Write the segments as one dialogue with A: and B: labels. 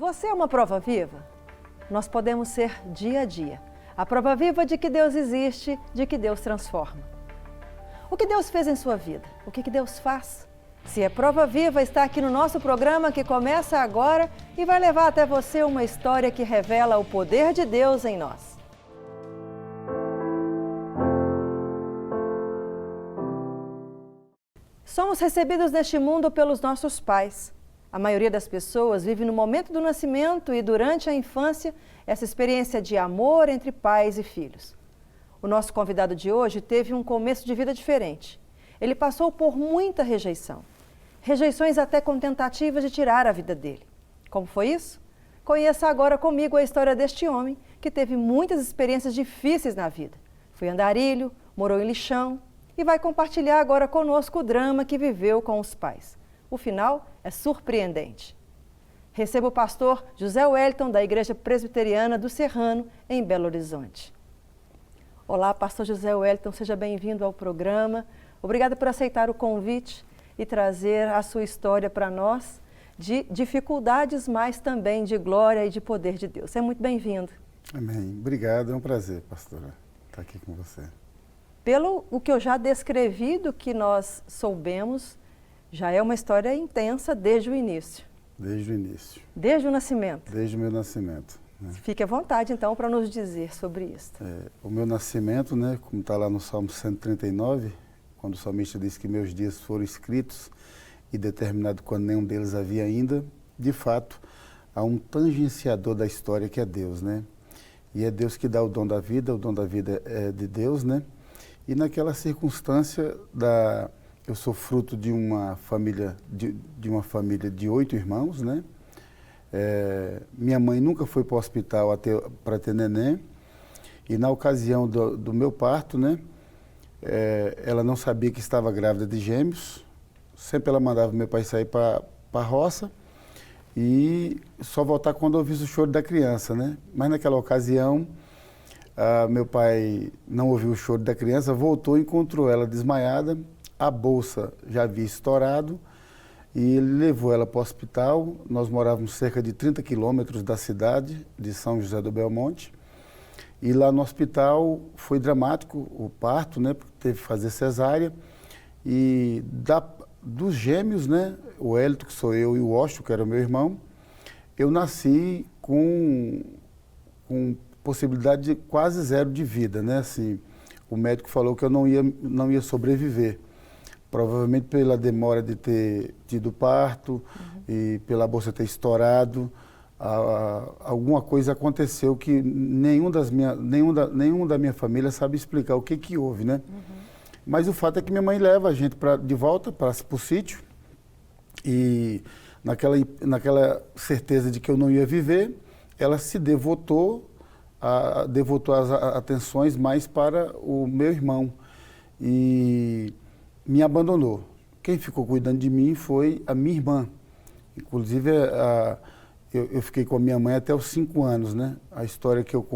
A: Você é uma prova viva? Nós podemos ser dia a dia. A prova viva de que Deus existe, de que Deus transforma. O que Deus fez em sua vida? O que Deus faz? Se é prova viva, está aqui no nosso programa que começa agora e vai levar até você uma história que revela o poder de Deus em nós. Somos recebidos neste mundo pelos nossos pais. A maioria das pessoas vive no momento do nascimento e durante a infância essa experiência de amor entre pais e filhos. O nosso convidado de hoje teve um começo de vida diferente. Ele passou por muita rejeição. Rejeições até com tentativas de tirar a vida dele. Como foi isso? Conheça agora comigo a história deste homem que teve muitas experiências difíceis na vida. Foi andarilho, morou em lixão e vai compartilhar agora conosco o drama que viveu com os pais. O final é surpreendente. Receba o pastor José Wellington, da Igreja Presbiteriana do Serrano, em Belo Horizonte. Olá, pastor José Wellington, seja bem-vindo ao programa. Obrigada por aceitar o convite e trazer a sua história para nós, de dificuldades, mas também de glória e de poder de Deus. É muito bem-vindo.
B: Amém. Obrigado, é um prazer, pastora, estar aqui com você.
A: Pelo o que eu já descrevi, do que nós soubemos, já é uma história intensa desde o início.
B: Desde o início.
A: Desde o nascimento.
B: Desde o meu nascimento. Né?
A: Fique à vontade, então, para nos dizer sobre isso.
B: O meu nascimento, né, como está lá no Salmo 139, quando o salmista diz que meus dias foram escritos e determinado quando nenhum deles havia ainda, de fato, há um tangenciador da história que é Deus, né? E é Deus que dá o dom da vida é de Deus, né? E naquela circunstância eu sou fruto de uma família de 8 irmãos, né? Minha mãe nunca foi para o hospital para ter neném. E na ocasião do meu parto, né? Ela não sabia que estava grávida de gêmeos. Sempre ela mandava meu pai sair para a roça e só voltar quando ouvisse o choro da criança, né? Mas naquela ocasião, meu pai não ouviu o choro da criança, voltou e encontrou ela desmaiada. A bolsa já havia estourado e ele levou ela para o hospital. Nós morávamos cerca de 30 quilômetros da cidade de São José do Belmonte. E lá no hospital foi dramático o parto, né? Porque teve que fazer cesárea. E dos gêmeos, né? O Hélito, que sou eu, e o Washington, que era o meu irmão, eu nasci com possibilidade de quase zero de vida, né? Assim, o médico falou que eu não ia sobreviver. Provavelmente pela demora de ter tido parto e pela bolsa ter estourado, alguma coisa aconteceu que nenhum da minha família sabe explicar o que houve, né? Mas o fato é que minha mãe leva a gente de volta para o sítio e naquela certeza de que eu não ia viver, ela se devotou as atenções mais para o meu irmão e me abandonou. Quem ficou cuidando de mim foi a minha irmã. Inclusive, eu fiquei com a minha mãe até os 5 anos, né? A história que eu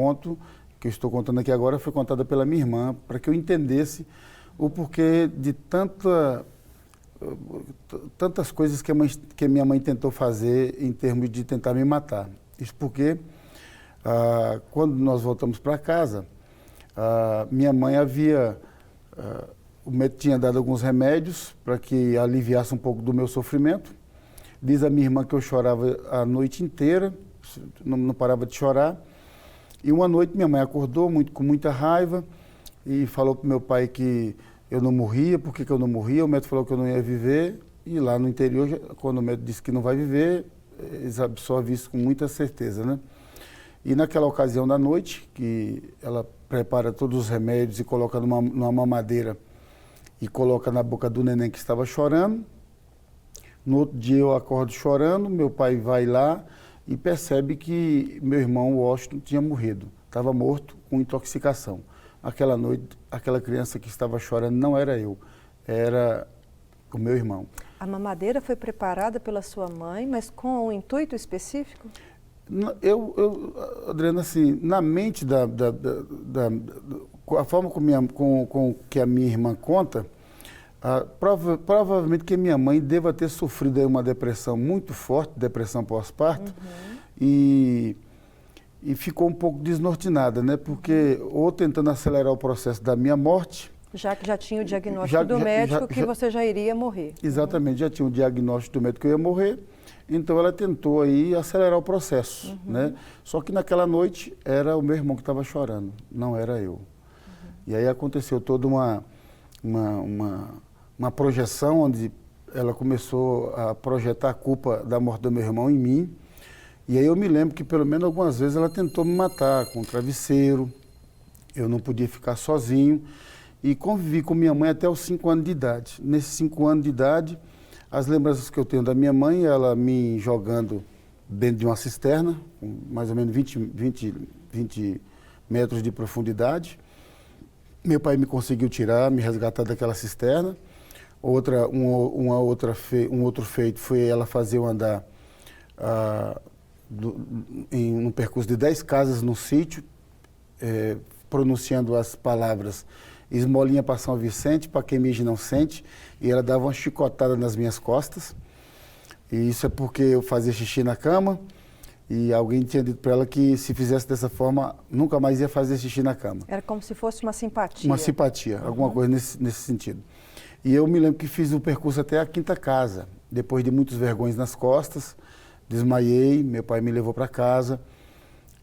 B: estou contando aqui agora, foi contada pela minha irmã, para que eu entendesse o porquê de tantas coisas que a minha mãe tentou fazer em termos de tentar me matar. Isso porque, quando nós voltamos para casa, minha mãe o médico tinha dado alguns remédios para que aliviasse um pouco do meu sofrimento. Diz a minha irmã que eu chorava a noite inteira, não parava de chorar. E uma noite minha mãe acordou com muita raiva e falou para o meu pai que eu não morria. Por que eu não morria? O médico falou que eu não ia viver. E lá no interior, quando o médico disse que não vai viver, eles absorvem isso com muita certeza, né? E naquela ocasião da noite, que ela prepara todos os remédios e coloca numa mamadeira e coloca na boca do neném que estava chorando. No outro dia eu acordo chorando, meu pai vai lá e percebe que meu irmão Washington tinha morrido. Estava morto com intoxicação. Aquela noite, aquela criança que estava chorando não era eu, era o meu irmão.
A: A mamadeira foi preparada pela sua mãe, mas com um intuito específico?
B: Adriana, assim, na mente a forma com que a minha irmã conta, Provavelmente que minha mãe deva ter sofrido aí uma depressão muito forte, depressão pós-parto, e ficou um pouco desnortinada, né? Porque ou tentando acelerar o processo da minha morte...
A: Já que já tinha o diagnóstico do médico que você já iria morrer.
B: Exatamente, já tinha o diagnóstico do médico que eu ia morrer, então ela tentou aí acelerar o processo, né? Só que naquela noite era o meu irmão que estava chorando, não era eu. E aí aconteceu toda uma projeção onde ela começou a projetar a culpa da morte do meu irmão em mim. E aí eu me lembro que pelo menos algumas vezes ela tentou me matar com um travesseiro, eu não podia ficar sozinho. E convivi com minha mãe até os 5 anos de idade. Nesses 5 anos de idade, as lembranças que eu tenho da minha mãe, ela me jogando dentro de uma cisterna, com mais ou menos 20 metros de profundidade. Meu pai me conseguiu tirar, me resgatar daquela cisterna. Um outro feito foi ela fazer eu andar em um percurso de 10 casas no sítio, pronunciando as palavras esmolinha para São Vicente, para quem mija não sente, e ela dava uma chicotada nas minhas costas. E isso é porque eu fazia xixi na cama, e alguém tinha dito para ela que se fizesse dessa forma, nunca mais ia fazer xixi na cama.
A: Era como se fosse uma simpatia.
B: Uma simpatia, alguma coisa nesse sentido. E eu me lembro que fiz o percurso até a 5ª casa, depois de muitos vergões nas costas, desmaiei, meu pai me levou para casa,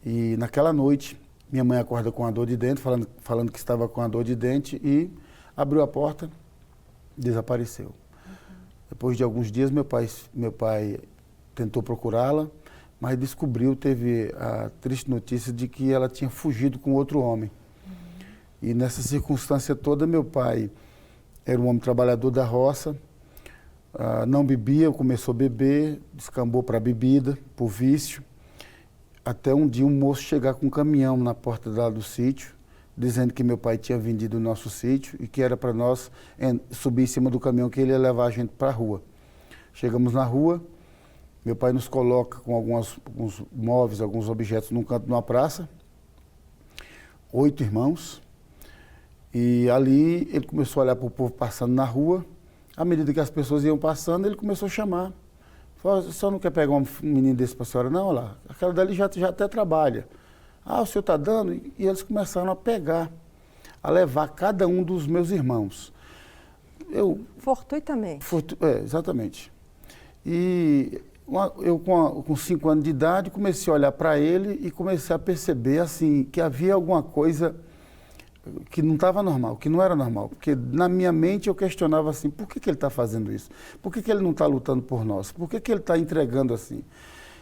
B: e naquela noite, minha mãe acorda com a dor de dente, falando que estava com a dor de dente, e abriu a porta, desapareceu. Depois de alguns dias, meu pai tentou procurá-la, mas descobriu, teve a triste notícia de que ela tinha fugido com outro homem. E nessa circunstância toda, meu pai era um homem trabalhador da roça, não bebia, começou a beber, descambou para a bebida, por vício. Até um dia um moço chegar com um caminhão na porta do sítio, dizendo que meu pai tinha vendido o nosso sítio e que era para nós subir em cima do caminhão que ele ia levar a gente para a rua. Chegamos na rua, meu pai nos coloca com alguns móveis, alguns objetos num canto de uma praça, 8 irmãos, e ali ele começou a olhar para o povo passando na rua. À medida que as pessoas iam passando, ele começou a chamar. Falou: "O senhor não quer pegar um menino desse para a senhora?" "Não, olha lá, aquela dali já até trabalha." "Ah, o senhor está dando?" E eles começaram a pegar, a levar cada um dos meus irmãos.
A: Fortuitamente.
B: Exatamente. E eu com 5 anos de idade comecei a olhar para ele e comecei a perceber assim, que havia alguma coisa que não estava normal, que não era normal. Porque na minha mente eu questionava assim, por que ele está fazendo isso? Por que ele não está lutando por nós? Por que ele está entregando assim?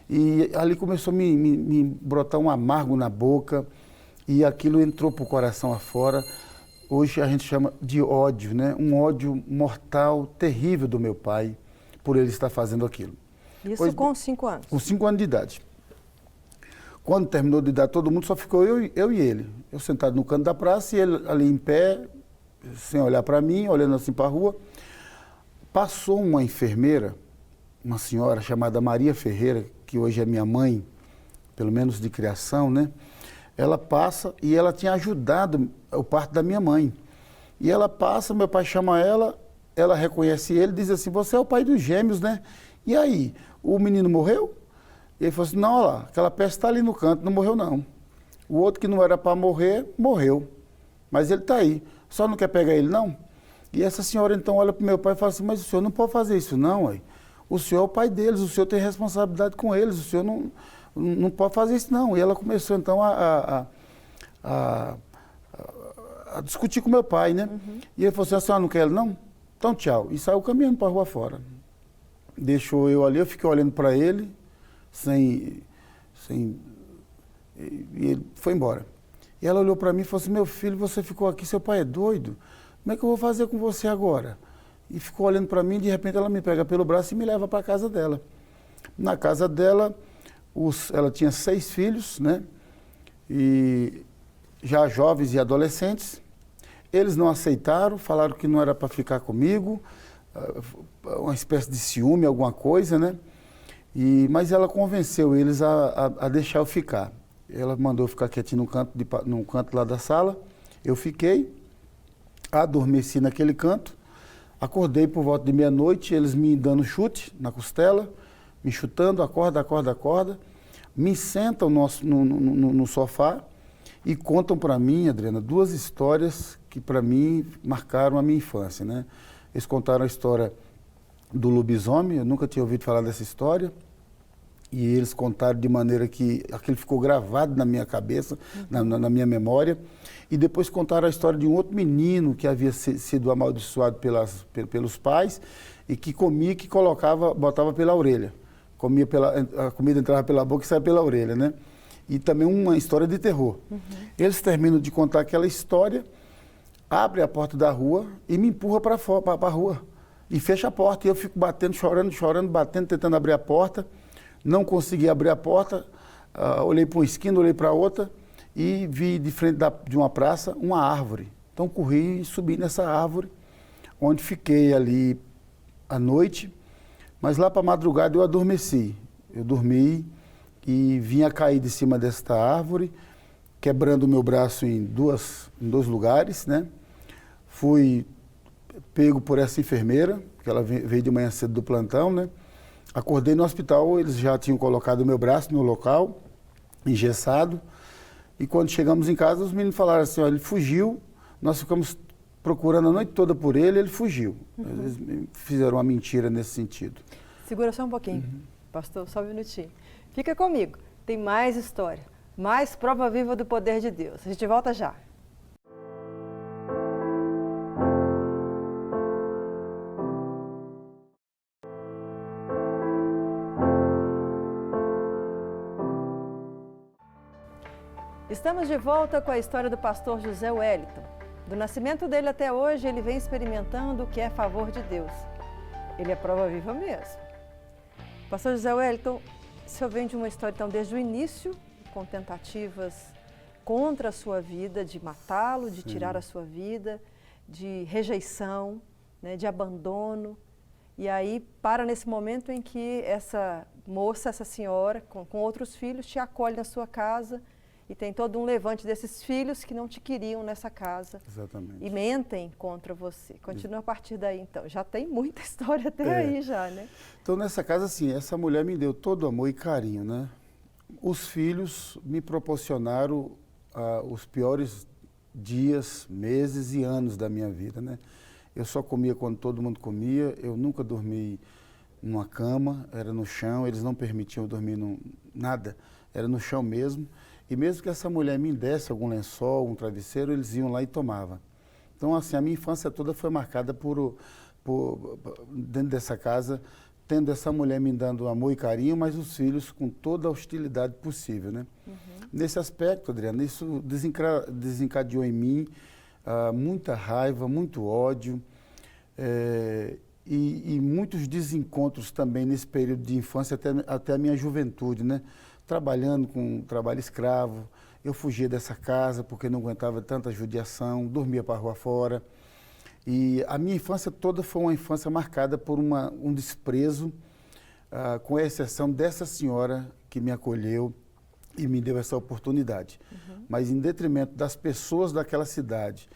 B: E ali começou a me brotar um amargo na boca e aquilo entrou para o coração afora. Hoje a gente chama de ódio, né? Um ódio mortal, terrível do meu pai por ele estar fazendo aquilo.
A: Isso com 5 anos? Com
B: 5 anos de idade. Quando terminou de dar todo mundo, só ficou eu e ele. Eu sentado no canto da praça e ele ali em pé, sem olhar para mim, olhando assim para a rua. Passou uma enfermeira, uma senhora chamada Maria Ferreira, que hoje é minha mãe, pelo menos de criação, né? Ela passa e ela tinha ajudado o parto da minha mãe. E ela passa, meu pai chama ela reconhece ele, diz assim: "Você é o pai dos gêmeos, né? E aí, o menino morreu?" E ele falou assim: "Não, olha lá, aquela peça está ali no canto, não morreu não. O outro que não era para morrer, morreu. Mas ele está aí. Só não quer pegar ele, não?" E essa senhora então olha para o meu pai e fala assim: "Mas o senhor não pode fazer isso não, ué. O senhor é o pai deles, o senhor tem responsabilidade com eles, o senhor não pode fazer isso não." E ela começou então a discutir com meu pai, né? E ele falou assim: "A senhora não quer ele não? Então tchau." E saiu caminhando para a rua fora. Deixou eu ali, eu fiquei olhando para ele, e ele foi embora. E ela olhou para mim e falou assim: "Meu filho, você ficou aqui, seu pai é doido? Como é que eu vou fazer com você agora?" E ficou olhando para mim, de repente ela me pega pelo braço e me leva para a casa dela. Na casa dela, ela tinha 6 filhos, né? E já jovens e adolescentes. Eles não aceitaram, falaram que não era para ficar comigo, uma espécie de ciúme, alguma coisa, né? Mas ela convenceu eles a deixar eu ficar. Ela mandou eu ficar quietinho num canto lá da sala. Eu fiquei, adormeci naquele canto. Acordei por volta de meia-noite, eles me dando chute na costela, me chutando, acorda, me sentam no sofá e contam para mim, Adriana, 2 histórias que para mim marcaram a minha infância, né? Eles contaram a história do lobisomem, eu nunca tinha ouvido falar dessa história, e eles contaram de maneira que aquilo ficou gravado na minha cabeça, na minha memória, e depois contaram a história de um outro menino que havia sido amaldiçoado pelos pais e que comia, que botava pela orelha. A comida entrava pela boca e saía pela orelha, né? E também uma história de terror. Eles terminam de contar aquela história, abrem a porta da rua e me empurram para a rua. E fecha a porta, e eu fico batendo, chorando, batendo, tentando abrir a porta. Não consegui abrir a porta, olhei para uma esquina, olhei para outra e vi de frente de uma praça uma árvore. Então corri e subi nessa árvore, onde fiquei ali à noite, mas lá para a madrugada eu adormeci. Eu dormi e vim a cair de cima desta árvore, quebrando o meu braço em dois lugares, né? Fui pego por essa enfermeira, que ela veio de manhã cedo do plantão, né? Acordei no hospital, eles já tinham colocado o meu braço no local, engessado, e quando chegamos em casa, os meninos falaram assim, olha, ele fugiu, nós ficamos procurando a noite toda por ele, ele fugiu. Eles fizeram uma mentira nesse sentido.
A: Segura só um pouquinho, pastor, só um minutinho. Fica comigo, tem mais história, mais prova viva do poder de Deus. A gente volta já. Estamos de volta com a história do pastor José Wellington. Do nascimento dele até hoje, ele vem experimentando o que é favor de Deus. Ele é prova viva mesmo. Pastor José Wellington, o senhor vem de uma história, então, desde o início, com tentativas contra a sua vida, de matá-lo, de tirar a sua vida, de rejeição, né, de abandono. E aí, para nesse momento em que essa moça, essa senhora, com outros filhos, te acolhe na sua casa. E tem todo um levante desses filhos que não te queriam nessa casa.
B: Exatamente.
A: E mentem contra você. Continua a partir daí, então. Já tem muita história até aí já, né?
B: Então, nessa casa, assim, essa mulher me deu todo amor e carinho, né? Os filhos me proporcionaram os piores dias, meses e anos da minha vida, né? Eu só comia quando todo mundo comia, eu nunca dormi numa cama, era no chão, eles não permitiam eu dormir nada, era no chão mesmo. E mesmo que essa mulher me desse algum lençol, um travesseiro, eles iam lá e tomavam. Então, assim, a minha infância toda foi marcada por dentro dessa casa, tendo essa mulher me dando amor e carinho, mas os filhos com toda a hostilidade possível, né? Nesse aspecto, Adriana, isso desencadeou em mim muita raiva, muito ódio e muitos desencontros também nesse período de infância até a minha juventude, né? Trabalhando com trabalho escravo, eu fugia dessa casa porque não aguentava tanta judiação, dormia para a rua fora. E a minha infância toda foi uma infância marcada por um desprezo, com exceção dessa senhora que me acolheu e me deu essa oportunidade. Mas em detrimento das pessoas daquela cidade,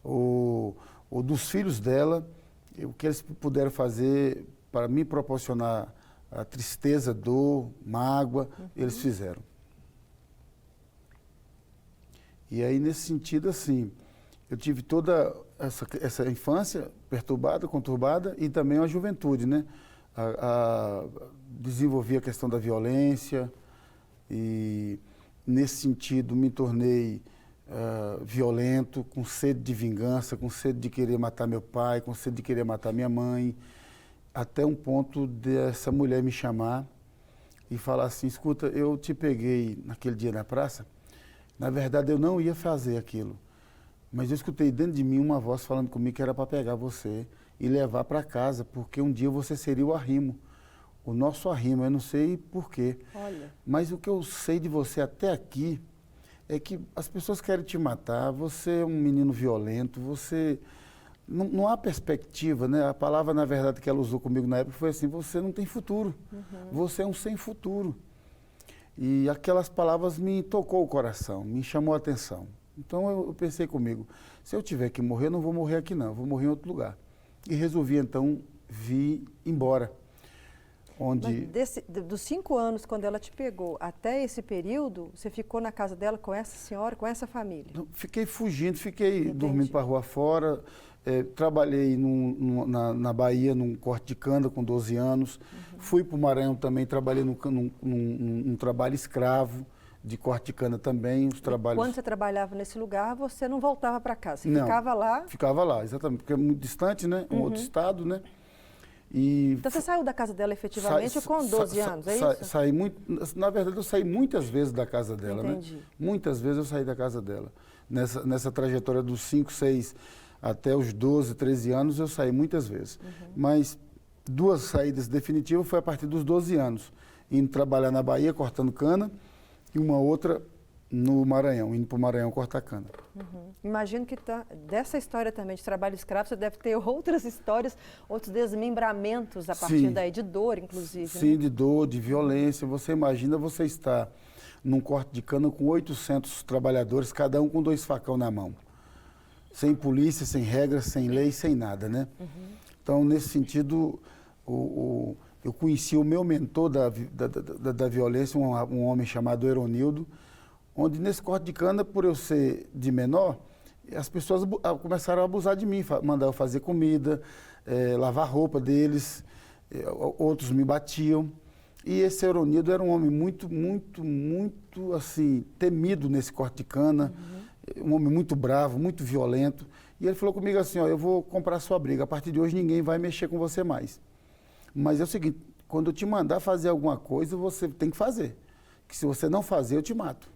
B: ou dos filhos dela, o que eles puderam fazer para me proporcionar a tristeza, dor, mágoa, eles fizeram. E aí, nesse sentido, assim, eu tive toda essa infância perturbada, conturbada, e também a juventude, né? Desenvolvi a questão da violência, e nesse sentido me tornei violento, com sede de vingança, com sede de querer matar meu pai, com sede de querer matar minha mãe, até um ponto dessa mulher me chamar e falar assim, escuta, eu te peguei naquele dia na praça, na verdade eu não ia fazer aquilo, mas eu escutei dentro de mim uma voz falando comigo que era para pegar você e levar para casa, porque um dia você seria o arrimo, o nosso arrimo, eu não sei porquê. Olha. Mas o que eu sei de você até aqui é que as pessoas querem te matar, você é um menino violento, você... Não há perspectiva, né? A palavra, na verdade, que ela usou comigo na época foi assim, você não tem futuro, você é um sem futuro. E aquelas palavras me tocou o coração, me chamou a atenção. Então eu pensei comigo, se eu tiver que morrer, eu não vou morrer aqui não, eu vou morrer em outro lugar. e resolvi então vir embora. Onde...
A: Dos 5 anos, quando ela te pegou, até esse período, você ficou na casa dela com essa senhora, com essa família?
B: Não, fiquei fugindo, fiquei dormindo para a rua fora, trabalhei na Bahia, num corte de cana com 12 anos, fui para o Maranhão também, trabalhei num trabalho escravo, de corte de cana também, os trabalhos...
A: Quando você trabalhava nesse lugar, você não voltava para casa, você
B: não,
A: ficava lá?
B: Ficava lá, exatamente, porque é muito distante, né? Um outro estado, né?
A: Então você saiu da casa dela efetivamente com 12 anos, é isso?
B: Saí muito, na verdade eu saí muitas vezes da casa dela,
A: Entendi.
B: né? Muitas vezes eu saí da casa dela. Nessa trajetória dos 5, 6 até os 12, 13 anos eu saí muitas vezes. Mas 2 saídas definitivas foi a partir dos 12 anos. Indo trabalhar na Bahia cortando cana e uma outra no Maranhão, indo para o Maranhão cortar cana.
A: Imagino que dessa história também de trabalho escravo, você deve ter outras histórias, outros desmembramentos a partir daí, de dor, inclusive.
B: Sim,
A: né?
B: de dor, de violência. Você imagina você estar num corte de cana com 800 trabalhadores, cada um com 2 facão na mão. Sem polícia, sem regras, sem lei, sem nada, né? Então, nesse sentido, eu conheci o meu mentor da violência, um homem chamado Eronildo, onde nesse corte de cana, por eu ser de menor, as pessoas começaram a abusar de mim, mandar eu fazer comida, lavar roupa deles, outros me batiam. E esse Eronildo era um homem muito, assim, temido nesse corte de cana, um homem muito bravo, muito violento. E ele falou comigo assim, ó, eu vou comprar sua briga, a partir de hoje ninguém vai mexer com você mais. Mas é o seguinte, quando eu te mandar fazer alguma coisa, você tem que fazer. Que se você não fazer, eu te mato.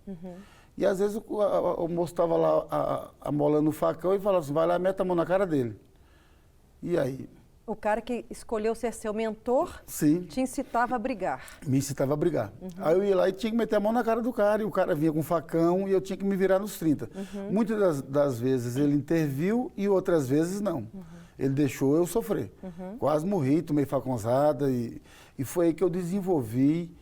B: E às vezes o moço estava lá amolando o facão e falava assim, vai lá, mete a mão na cara dele. E aí?
A: O cara que escolheu ser seu mentor,
B: sim,
A: te incitava a brigar.
B: Me incitava a brigar. Aí eu ia lá e tinha que meter a mão na cara do cara, e o cara vinha com facão e eu tinha que me virar nos 30. Muitas das vezes ele interviu e outras vezes não. Ele deixou eu sofrer. Quase morri, tomei facãozada e foi aí que eu desenvolvi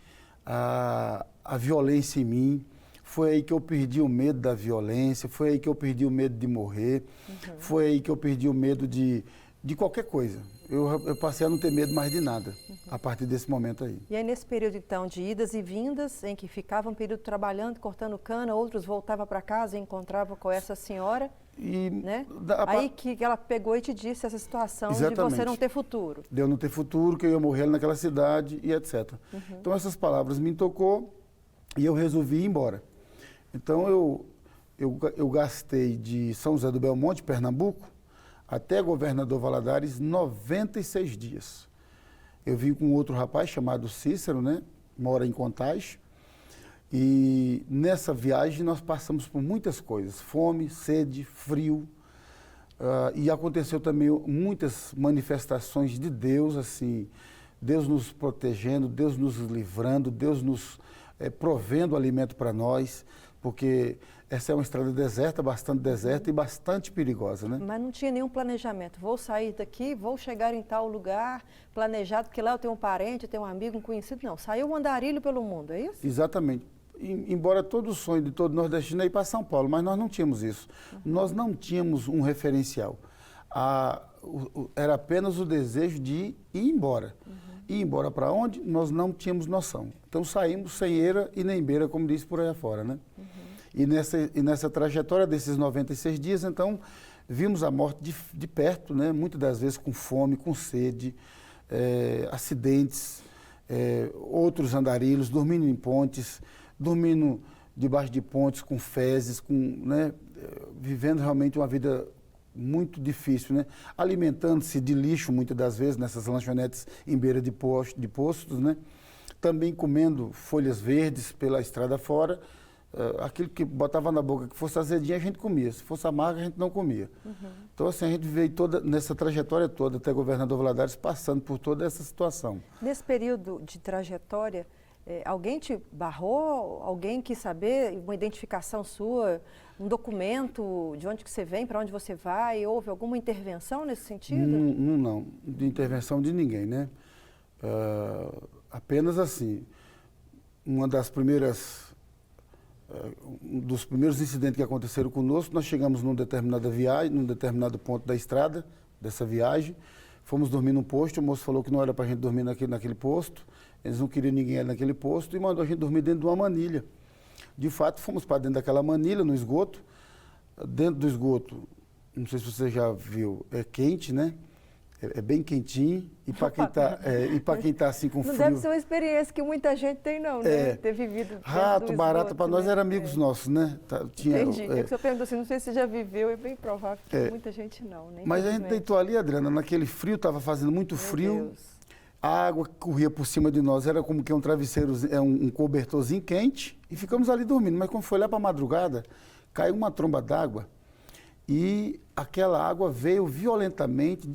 B: a violência em mim. Foi aí que eu perdi o medo da violência, foi aí que eu perdi o medo de morrer, foi aí que eu perdi o medo de qualquer coisa. Eu passei a não ter medo mais de nada, a partir desse momento aí.
A: E aí nesse período então de idas e vindas, em que ficava um período trabalhando, cortando cana, outros voltavam para casa e encontravam com essa senhora, né? Aí que ela pegou e te disse essa situação de você não ter futuro.
B: De eu não ter futuro, que eu ia morrer naquela cidade e etc. Então essas palavras me tocou e eu resolvi ir embora. Então eu gastei de São José do Belmonte, Pernambuco, até Governador Valadares, 96 dias. Eu vim com outro rapaz chamado Cícero, né? Mora em Contagem. E nessa viagem nós passamos por muitas coisas. Fome, sede, frio. E aconteceu também muitas manifestações de Deus, assim. Deus nos protegendo, Deus nos livrando, Deus nos provendo alimento para nós. Porque essa é uma estrada deserta, bastante deserta e bastante perigosa, né?
A: Mas não tinha nenhum planejamento. Vou sair daqui, vou chegar em tal lugar, planejado, porque lá eu tenho um parente, eu tenho um amigo, um conhecido. Não, saiu um andarilho pelo mundo, é isso?
B: Exatamente. Embora todo o sonho de todo nordestino é ir para São Paulo, mas nós não tínhamos isso. Nós não tínhamos um referencial. Era apenas o desejo de ir embora. Ir embora para onde? Nós não tínhamos noção. Então saímos sem eira e nem beira, como disse por aí afora, né? E nessa trajetória desses 96 dias, então, vimos a morte de perto, né? Muitas das vezes com fome, com sede, acidentes, outros andarilhos, dormindo em pontes, dormindo debaixo de pontes com fezes, né? Vivendo realmente uma vida muito difícil, né? Alimentando-se de lixo, muitas das vezes, nessas lanchonetes em beira de postos, né? Também comendo folhas verdes pela estrada fora. Aquilo que botava na boca, que fosse azedinha, a gente comia. Se fosse amarga, a gente não comia. Então, assim, a gente veio nessa trajetória toda, até Governador Valadares, passando por toda essa situação.
A: Nesse período de trajetória, alguém te barrou? Alguém quis saber uma identificação sua, um documento, de onde que você vem, para onde você vai? Houve alguma intervenção nesse sentido?
B: Não, de intervenção de ninguém, né? Apenas assim, um dos primeiros incidentes que aconteceram conosco, nós chegamos numa determinada viagem, num determinado ponto da estrada, dessa viagem, Fomos dormir num posto, o moço falou que não era para a gente dormir naquele posto, eles não queriam ninguém ali naquele posto e mandou a gente dormir dentro de uma manilha. De fato, fomos para dentro daquela manilha, no esgoto. Dentro do esgoto, não sei se você já viu, é quente, né? É bem quentinho. E para quem tá assim com frio...
A: Não deve ser uma experiência que muita gente tem, não, né? Ter vivido
B: rato, barata, para nós eram amigos nossos, né?
A: Entendi. É que você perguntou assim, não sei se você já viveu, é bem provável que muita gente não. Nem
B: mas a gente deitou ali, Adriana, naquele frio, estava fazendo muito frio.
A: Deus.
B: A água que corria por cima de nós era como que um travesseiro, um cobertorzinho quente, e ficamos ali dormindo. Mas quando foi lá para a madrugada, caiu uma tromba d'água e aquela água veio violentamente,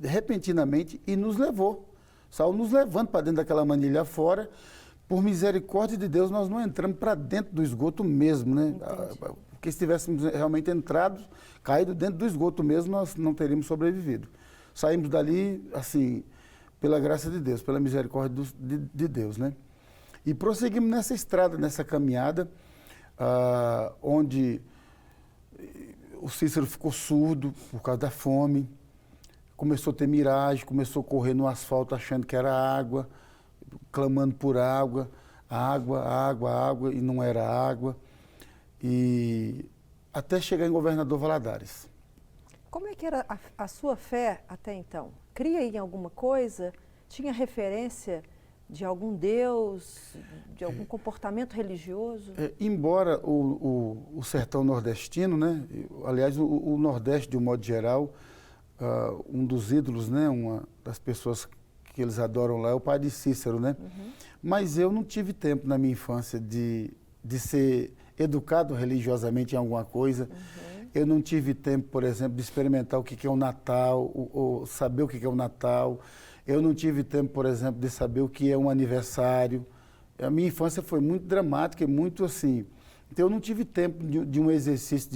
B: repentinamente, e nos levou. Saiu nos levando para dentro daquela manilha fora. Por misericórdia de Deus, nós não entramos para dentro do esgoto mesmo, né? Porque se tivéssemos realmente entrado, caído dentro do esgoto mesmo, nós não teríamos sobrevivido. Saímos dali, assim... pela graça de Deus, pela misericórdia de Deus, né? E prosseguimos nessa estrada, nessa caminhada, onde o Cícero ficou surdo por causa da fome, começou a ter miragem, começou a correr no asfalto achando que era água, clamando por água, água, água, água, e não era água, e até chegar em Governador Valadares.
A: Como é que era a sua fé até então? Cria em alguma coisa? Tinha referência de algum Deus, de algum comportamento religioso?
B: Embora o sertão nordestino, né? Aliás, o Nordeste, de um modo geral, um dos ídolos, né? Uma das pessoas que eles adoram lá é o pai de Cícero, né? Uhum. Mas eu não tive tempo na minha infância de ser educado religiosamente em alguma coisa. Uhum. Eu não tive tempo, por exemplo, de experimentar o que é o Natal, ou saber o que é o Natal. Eu não tive tempo, por exemplo, de saber o que é um aniversário. A minha infância foi muito dramática e muito assim. Então, eu não tive tempo de um exercício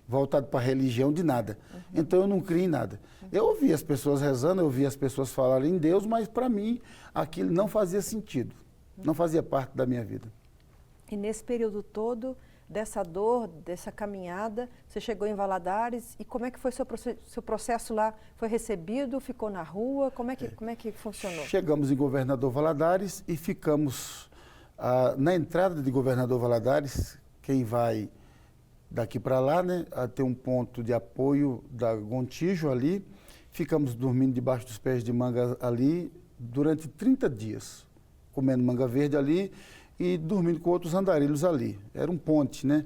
B: voltado para a religião, de nada. Uhum. Então, eu não criei em nada. Uhum. Eu ouvia as pessoas rezando, eu ouvia as pessoas falarem em Deus, mas para mim aquilo não fazia sentido. Não fazia parte da minha vida.
A: E nesse período todo... dessa dor, dessa caminhada, você chegou em Valadares e como é que foi seu processo lá? Foi recebido, ficou na rua? Como é que funcionou?
B: Chegamos em Governador Valadares e ficamos na entrada de Governador Valadares, quem vai daqui para lá, né, tem um ponto de apoio da Gontijo ali, ficamos dormindo debaixo dos pés de manga ali durante 30 dias, comendo manga verde ali, e dormindo com outros andarilhos ali. Era um ponte, né,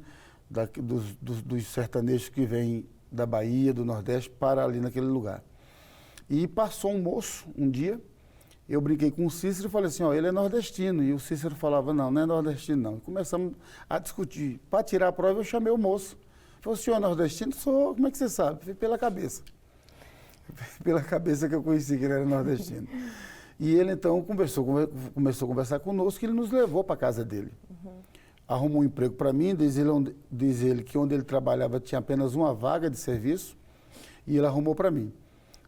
B: dos sertanejos que vêm da Bahia, do Nordeste, para ali naquele lugar. E passou um moço, um dia, eu brinquei com o Cícero e falei assim, ele é nordestino. E o Cícero falava, não é nordestino não. E começamos a discutir. Para tirar a prova, eu chamei o moço. Falei, o senhor é nordestino? Sou. Como é que você sabe? Falei, pela cabeça. Pela cabeça que eu conheci que ele era nordestino. E ele, então, começou a conversar conosco e ele nos levou para a casa dele. Uhum. Arrumou um emprego para mim, diz ele que onde ele trabalhava tinha apenas uma vaga de serviço e ele arrumou para mim.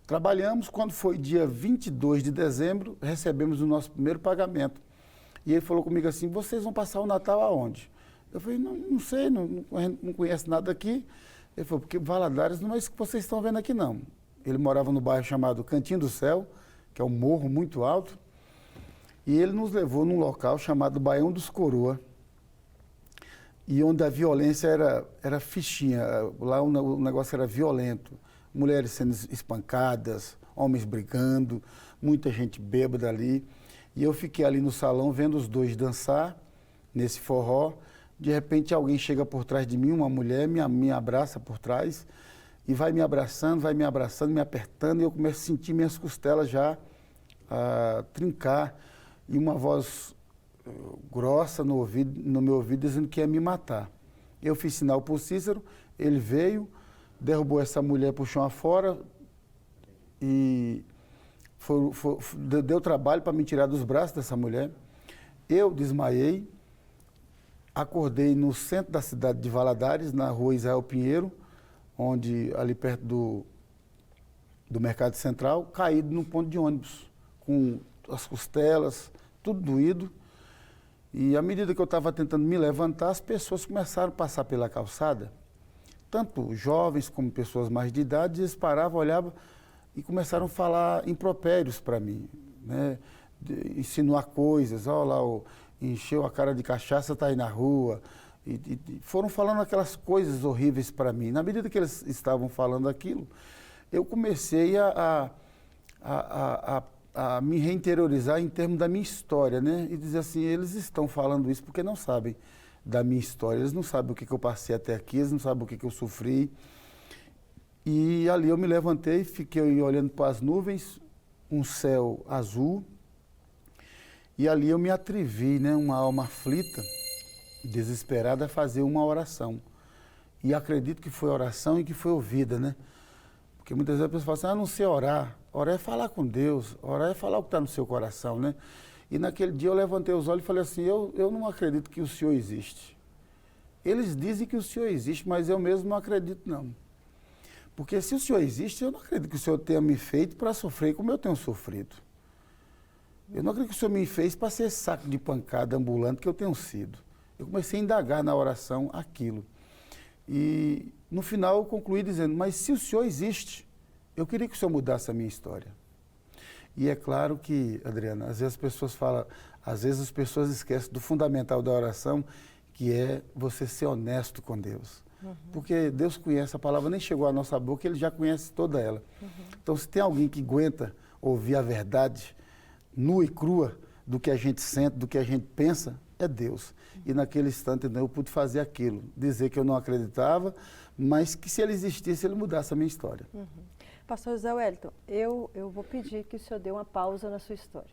B: Trabalhamos, quando foi dia 22 de dezembro, recebemos o nosso primeiro pagamento. E ele falou comigo assim, vocês vão passar o Natal aonde? Eu falei, não sei, não conhece nada aqui. Ele falou, porque Valadares não é isso que vocês estão vendo aqui não. Ele morava no bairro chamado Cantinho do Céu, que é um morro muito alto, e ele nos levou num local chamado Baião dos Coroa, e onde a violência era fichinha, lá o negócio era violento, mulheres sendo espancadas, homens brigando, muita gente bêbada ali, e eu fiquei ali no salão vendo os dois dançar nesse forró. De repente alguém chega por trás de mim, uma mulher me abraça por trás, e vai me abraçando, me apertando, e eu começo a sentir minhas costelas já trincar, e uma voz grossa no meu ouvido dizendo que ia me matar. Eu fiz sinal para o Cícero, ele veio, derrubou essa mulher pro chão afora, e deu trabalho para me tirar dos braços dessa mulher. Eu desmaiei, acordei no centro da cidade de Valadares, na rua Israel Pinheiro, onde ali perto do Mercado Central, caído num ponto de ônibus, com as costelas, tudo doído. E à medida que eu estava tentando me levantar, as pessoas começaram a passar pela calçada, tanto jovens como pessoas mais de idade, eles paravam, olhavam, e começaram a falar impropérios para mim, né? Insinuar coisas, ó lá, encheu a cara de cachaça, está aí na rua, e foram falando aquelas coisas horríveis para mim. Na medida que eles estavam falando aquilo, eu comecei a me reinteriorizar em termos da minha história, né? E dizer assim, eles estão falando isso porque não sabem da minha história, eles não sabem o que eu passei até aqui, eles não sabem o que eu sofri. E ali eu me levantei, fiquei olhando para as nuvens, um céu azul, e ali eu me atrevi, né, uma alma aflita, desesperada, a fazer uma oração. E acredito que foi oração e que foi ouvida, né? Porque muitas vezes a pessoa fala assim, não sei orar. Orar é falar com Deus, orar é falar o que está no seu coração, né? E naquele dia eu levantei os olhos e falei assim, eu não acredito que o Senhor existe. Eles dizem que o Senhor existe, mas eu mesmo não acredito, não. Porque se o Senhor existe, eu não acredito que o Senhor tenha me feito para sofrer como eu tenho sofrido. Eu não acredito que o Senhor me fez para ser saco de pancada ambulante que eu tenho sido. Eu comecei a indagar na oração aquilo. E no final eu concluí dizendo, mas se o Senhor existe, eu queria que o Senhor mudasse a minha história. E é claro que, Adriana, às vezes as pessoas falam, às vezes as pessoas esquecem do fundamental da oração, que é você ser honesto com Deus. Porque Deus conhece, a palavra nem chegou à nossa boca, Ele já conhece toda ela. Então, se tem alguém que aguenta ouvir a verdade nua e crua do que a gente sente, do que a gente pensa, é Deus. E naquele instante eu pude fazer aquilo, dizer que eu não acreditava, mas que se Ele existisse, Ele mudasse a minha história.
A: Pastor José Wellington, eu vou pedir que o senhor dê uma pausa na sua história.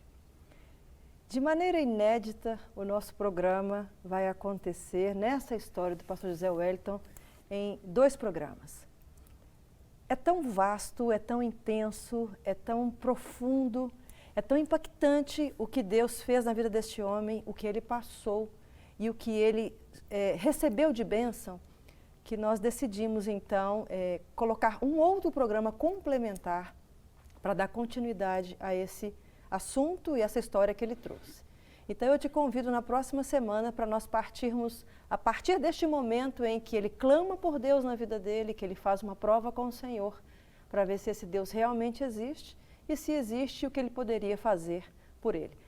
A: De maneira inédita, o nosso programa vai acontecer nessa história do pastor José Wellington em 2 programas. É tão vasto, é tão intenso, é tão profundo, é tão impactante o que Deus fez na vida deste homem, o que ele passou e o que ele recebeu de bênção, que nós decidimos então colocar um outro programa complementar para dar continuidade a esse assunto e essa história que ele trouxe. Então eu te convido na próxima semana para nós partirmos, a partir deste momento em que ele clama por Deus na vida dele, que ele faz uma prova com o Senhor, para ver se esse Deus realmente existe e se existe o que ele poderia fazer por ele.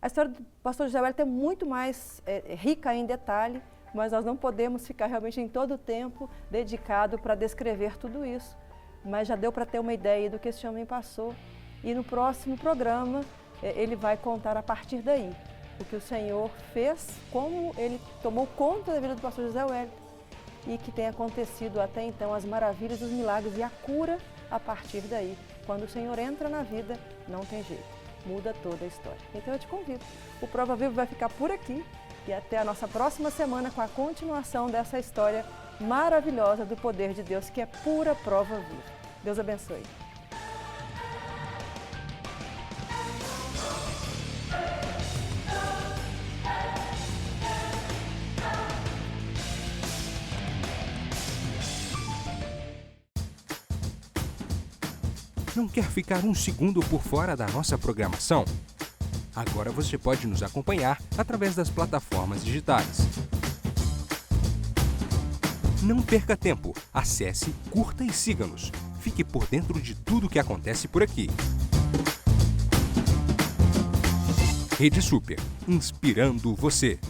A: A história do pastor José Wellington é muito mais rica em detalhe, mas nós não podemos ficar realmente em todo o tempo dedicado para descrever tudo isso. Mas já deu para ter uma ideia do que esse homem passou. E no próximo programa, ele vai contar a partir daí o que o Senhor fez, como ele tomou conta da vida do pastor José Wellington e que tem acontecido até então as maravilhas, os milagres e a cura a partir daí. Quando o Senhor entra na vida, não tem jeito, muda toda a história. Então eu te convido. O Prova Viva vai ficar por aqui e até a nossa próxima semana com a continuação dessa história maravilhosa do poder de Deus, que é pura prova viva. Deus abençoe.
C: Não quer ficar um segundo por fora da nossa programação? Agora você pode nos acompanhar através das plataformas digitais. Não perca tempo, acesse, curta e siga-nos. Fique por dentro de tudo o que acontece por aqui. Rede Super, inspirando você.